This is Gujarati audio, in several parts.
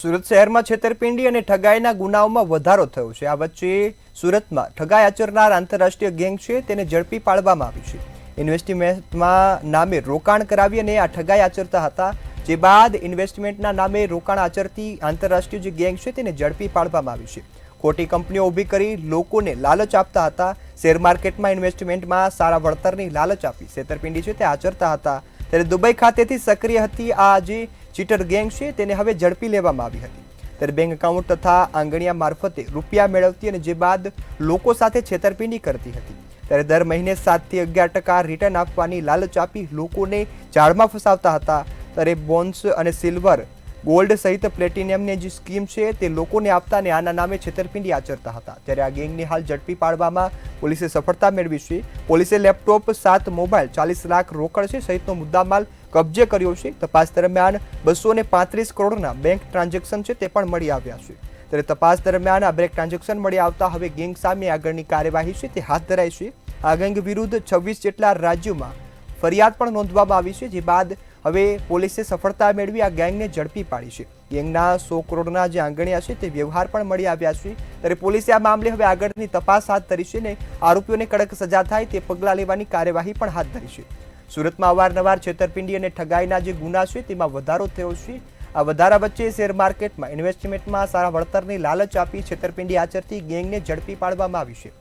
સુરત શહેરમાં છેતરપિંડી અને ઠગાઈના ગુનાઓમાં વધારો થયો છે। આ વચ્ચે સુરતમાં ઠગાઈ આચરનાર આંતરરાષ્ટ્રીય ગેંગ છે તેને ઝડપી પાડવામાં આવી છે। ઇન્વેસ્ટમેન્ટમાં નામે રોકાણ કરાવી અને આ ઠગાઈ આચરતા હતા, જે બાદ ઇન્વેસ્ટમેન્ટના નામે રોકાણ આચરતી આંતરરાષ્ટ્રીય જે ગેંગ છે તેને ઝડપી પાડવામાં આવી છે। ખોટી કંપનીઓ ઊભી કરી લોકોને લાલચ આપતા હતા। શેર માર્કેટમાં ઇન્વેસ્ટમેન્ટમાં સારા વળતરની લાલચ આપી છેતરપિંડી છે તે આચરતા હતા। ત્યારે દુબઈ ખાતેથી સક્રિય હતી આ જે ચીટર ગેંગ છે તેને હવે ઝડપી લેવામાં આવી હતી। ત્યારે બેંક એકાઉન્ટ તથા આંગણિયા મારફતે રૂપિયા મેળવતી અને જે બાદ લોકો સાથે છેતરપિંડી કરતી હતી। ત્યારે દર મહિને 7 થી 11% રિટર્ન આપવાની લાલચ આપી લોકોને જાળમાં ફસાવતા હતા। ત્યારે બોન્સ અને સિલ્વર, ગોલ્ડ સહિત પ્લેટિનિયમની જે સ્કીમ છે તે લોકોને આપતા અને આના નામે છેતરપિંડી આચરતા હતા। ત્યારે આ ગેંગને હાલ ઝડપી પાડવામાં પોલીસે સફળતા મેળવી છે। પોલીસે લેપટોપ, 7 મોબાઈલ, 40 લાખ રોકડ છે સહિતનો મુદ્દામાલ કબજે કર્યો છે। તપાસ દરમિયાન 235 કરોડના બેંક ટ્રાન્ઝેક્શન છે તે પણ મળી આવ્યા છે। ત્યારે તપાસ દરમિયાન આ બેંક ટ્રાન્ઝેક્શન મળી આવતા હવે ગેંગ સામે આગળની કાર્યવાહી છે તે હાથ ધરાઈ છે। આ ગેંગ વિરુદ્ધ 26 જેટલા રાજ્યોમાં ફરિયાદ પણ નોંધવામાં આવી છે, જે બાદ હવે પોલીસે સફળતા મેળવી આ ગેંગને ઝડપી પાડી છે। ગેંગના 100 કરોડના જે આંગણિયા છે તે વ્યવહાર પણ મળી આવ્યા છે। ત્યારે પોલીસે આ મામલે હવે આગળની તપાસ હાથ ધરી છે અને આરોપીઓને કડક સજા થાય તે પગલાં લેવાની કાર્યવાહી પણ હાથ ધરી છે। સુરતમાં અવારનવાર છેતરપિંડી અને ઠગાઈના જે ગુના છે તેમાં વધારો થયો છે। આ વધારા વચ્ચે શેર માર્કેટમાં ઇન્વેસ્ટમેન્ટમાં સારા વળતરની લાલચ આપી છેતરપિંડી આચરતી ગેંગને ઝડપી પાડવામાં આવી છે।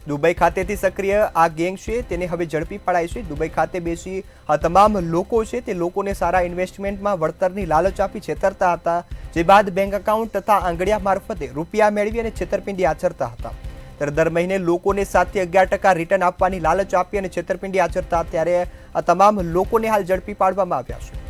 દુબઈ ખાતેથી સક્રિય આ ગેંગ છે તેને હવે ઝડપી પડાઈ છે। દુબઈ ખાતે બેસી આ તમામ લોકો છે તે લોકોને સારા ઇન્વેસ્ટમેન્ટમાં વળતરની લાલચ આપી છેતરતા હતા, જે બાદ બેંક એકાઉન્ટ તથા આંગણિયા મારફતે રૂપિયા મેળવી અને છેતરપિંડી આચરતા હતા। ત્યારે દર મહિને લોકોને 7 થી 11% રિટર્ન આપવાની લાલચ આપી અને છેતરપિંડી આચરતા, ત્યારે આ તમામ લોકોને હાલ ઝડપી પાડવામાં આવ્યા છે।